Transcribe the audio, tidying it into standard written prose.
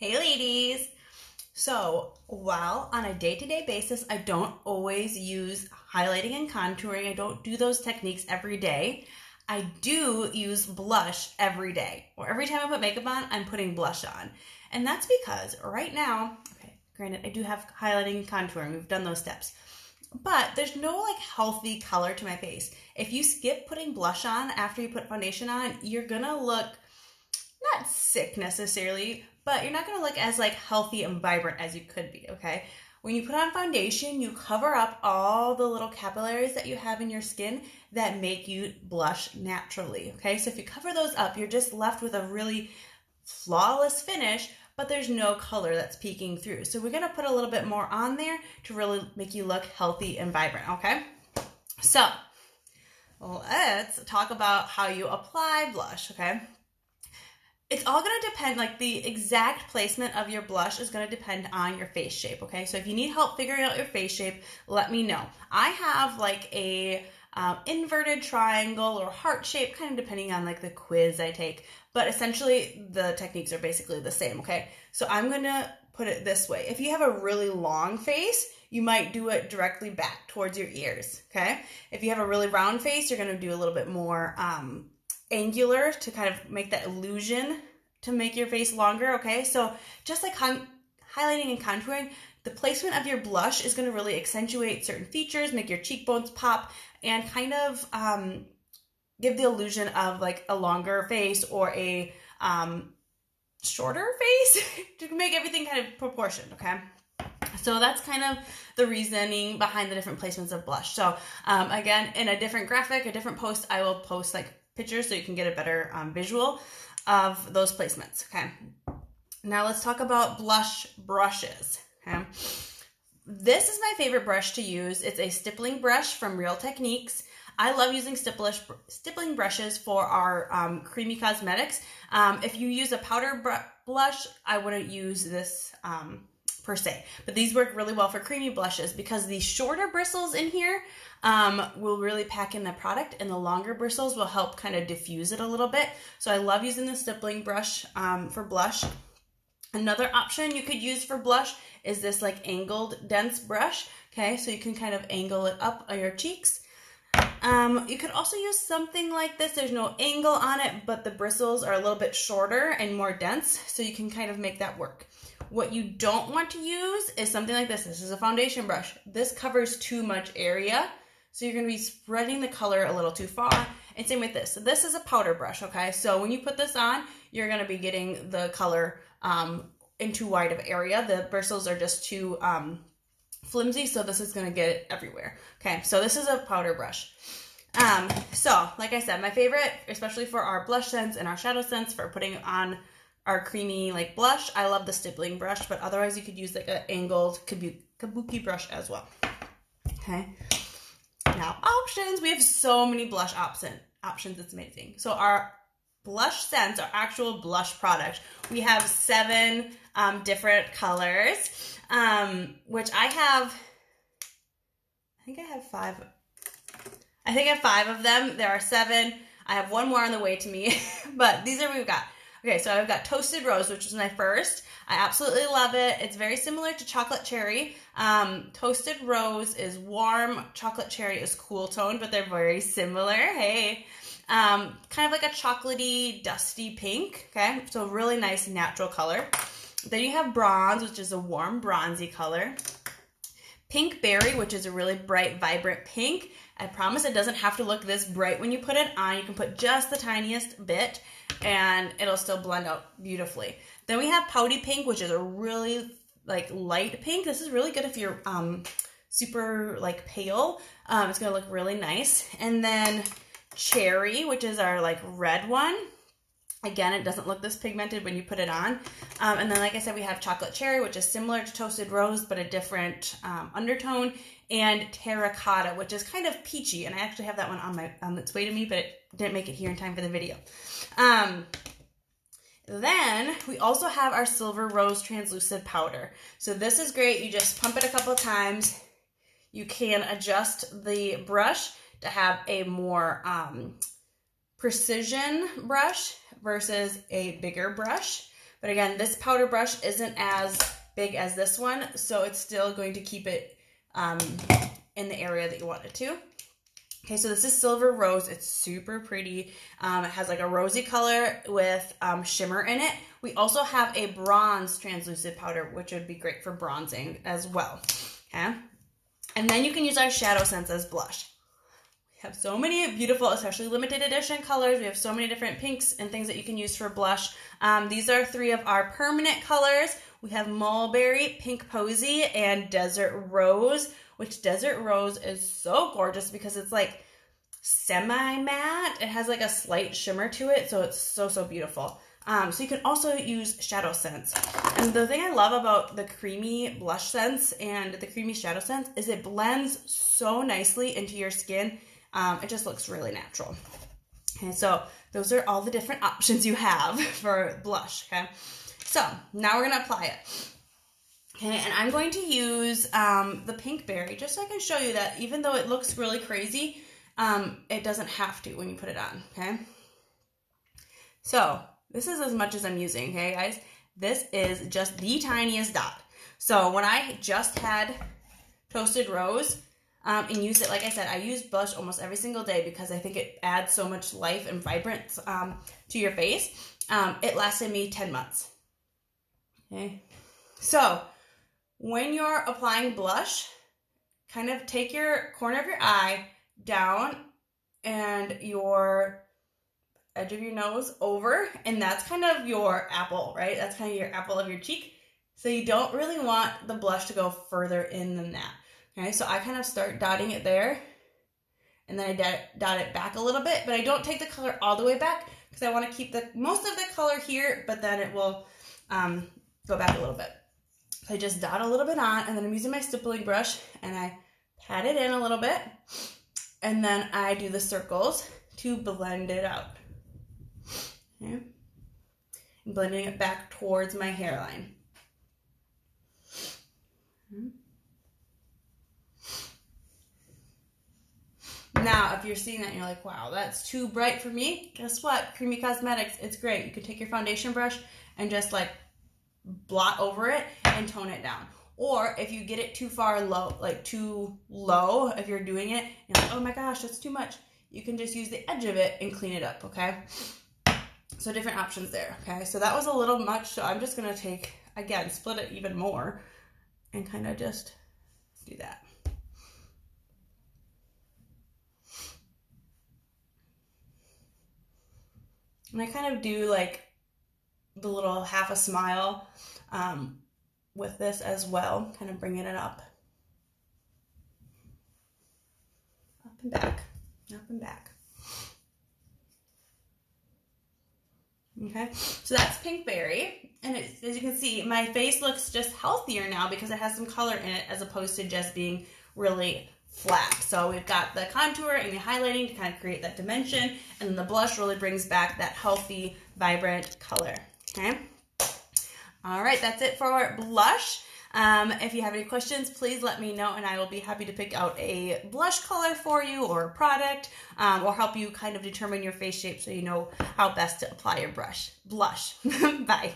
Hey ladies! So while on a day-to-day basis, I don't always use highlighting and contouring. I don't do those techniques every day. I do use blush every day. Or every time I put makeup on, I'm putting blush on. And that's because right now, okay, granted, I do have highlighting and contouring. We've done those steps. But there's no like healthy color to my face. If you skip putting blush on after you put foundation on, you're gonna look not sick necessarily, but you're not gonna look as like healthy and vibrant as you could be, okay? When you put on foundation, you cover up all the little capillaries that you have in your skin that make you blush naturally, okay? So if you cover those up, you're just left with a really flawless finish, but there's no color that's peeking through. So we're gonna put a little bit more on there to really make you look healthy and vibrant, okay? So let's talk about how you apply blush, okay? It's all going to depend, like the exact placement of your blush is going to depend on your face shape, okay? So if you need help figuring out your face shape, let me know. I have like a inverted triangle or heart shape, kind of depending on like the quiz I take, but essentially the techniques are basically the same, okay? So I'm going to put it this way. If you have a really long face, you might do it directly back towards your ears, okay? If you have a really round face, you're going to do a little bit more angular to kind of make that illusion to make your face longer, okay? So just like highlighting and contouring, the placement of your blush is going to really accentuate certain features, make your cheekbones pop, and kind of give the illusion of like a longer face or a shorter face to make everything kind of proportioned, okay? So that's kind of the reasoning behind the different placements of blush. So again, in a different graphic, a different post, I will post like pictures so you can get a better visual of those placements, okay? Now let's talk about blush brushes, okay? This is my favorite brush to use. It's a stippling brush from Real Techniques. I love using stippling brushes for our creamy cosmetics. If you use a powder blush, I wouldn't use this per se, but these work really well for creamy blushes because the shorter bristles in here will really pack in the product, and the longer bristles will help kind of diffuse it a little bit. So I love using the stippling brush for blush. Another option you could use for blush is this like angled dense brush, okay? So you can kind of angle it up on your cheeks. You could also use something like this. There's no angle on it, but the bristles are a little bit shorter and more dense, so you can kind of make that work. What you don't want to use is something like this. This is a foundation brush. This covers too much area, so you're going to be spreading the color a little too far. And same with this. So this is a powder brush, okay? So when you put this on, you're going to be getting the color in too wide of area. The bristles are just too flimsy, so this is going to get it everywhere. Okay, so this is a powder brush. So like I said, my favorite, especially for our BlushSense and our ShadowSense for putting on our creamy like blush, I love the stippling brush, but otherwise you could use like an angled kabuki brush as well. Okay. Now options, we have so many blush options, it's amazing. So our BlushSense, our actual blush product, we have 7 different colors, which I think I have 5. I think I have 5 of them. There are 7. I have 1 more on the way to me, but these are what we've got. Okay, so I've got Toasted Rose, which is my first. I absolutely love it. It's very similar to Chocolate Cherry. Toasted Rose is warm. Chocolate Cherry is cool tone, but they're very similar. Hey. Kind of like a chocolatey, dusty pink. Okay, so really nice natural color. Then you have Bronze, which is a warm bronzy color. Pink Berry, which is a really bright, vibrant pink. I promise it doesn't have to look this bright when you put it on. You can put just the tiniest bit and it'll still blend out beautifully. Then we have Pouty Pink, which is a really like light pink. This is really good if you're super like pale. It's gonna look really nice. And then Cherry, which is our like red one. Again, it doesn't look this pigmented when you put it on. And then, like I said, we have Chocolate Cherry, which is similar to Toasted Rose, but a different undertone. And Terracotta, which is kind of peachy. And I actually have that one on its way to me, but it didn't make it here in time for the video. Then we also have our Silver Rose Translucent Powder. So this is great. You just pump it a couple of times. You can adjust the brush to have a more precision brush versus a bigger brush. But again, this powder brush isn't as big as this one, so it's still going to keep it in the area that you want it to. Okay, so this is Silver Rose. It's super pretty. It has like a rosy color with shimmer in it. We also have a bronze translucent powder, which would be great for bronzing as well. Okay, and then you can use our SenePlex as blush. We have so many beautiful, especially limited edition colors. We have so many different pinks and things that you can use for blush. These are 3 of our permanent colors. We have Mulberry, Pink Posy, and Desert Rose, which Desert Rose is so gorgeous because it's like semi-matte. It has like a slight shimmer to it, so it's so, so beautiful. So you can also use SenePlex. And the thing I love about the creamy BlushSense and the creamy SenePlex is it blends so nicely into your skin. It just looks really natural. Okay, so those are all the different options you have for blush, okay? So now we're gonna apply it. Okay, and I'm going to use the Pink Berry just so I can show you that even though it looks really crazy, it doesn't have to when you put it on, okay? So this is as much as I'm using, okay, guys? This is just the tiniest dot. So when I just had Toasted Rose and used it, like I said, I use blush almost every single day because I think it adds so much life and vibrance to your face. It lasted me 10 months, okay? So when you're applying blush, kind of take your corner of your eye down and your edge of your nose over, and that's kind of your apple, right? That's kind of your apple of your cheek. So you don't really want the blush to go further in than that. Okay, so I kind of start dotting it there, and then I dot it back a little bit, but I don't take the color all the way back because I want to keep most of the color here, but then it will go back a little bit. So I just dot a little bit on, and then I'm using my stippling brush, and I pat it in a little bit, and then I do the circles to blend it out. Okay. I'm blending it back towards my hairline. Okay. Now, if you're seeing that and you're like, wow, that's too bright for me, guess what? Creamy Cosmetics, it's great. You can take your foundation brush and just like blot over it and tone it down. Or if you get it too far low, like too low, if you're doing it, you're like, oh my gosh, that's too much. You can just use the edge of it and clean it up, okay? So different options there, okay? So that was a little much, so I'm just gonna take, again, split it even more and kind of just do that. And I kind of do like the little half a smile with this as well, kind of bringing it up. Up and back, up and back. Okay, so that's Pink Berry. And as you can see, my face looks just healthier now because it has some color in it as opposed to just being really flat. So we've got the contour and the highlighting to kind of create that dimension, and then the blush really brings back that healthy, vibrant color, okay? All right, that's it for blush. If you have any questions, please let me know, and I will be happy to pick out a blush color for you or a product, or help you kind of determine your face shape so you know how best to apply your blush. Bye.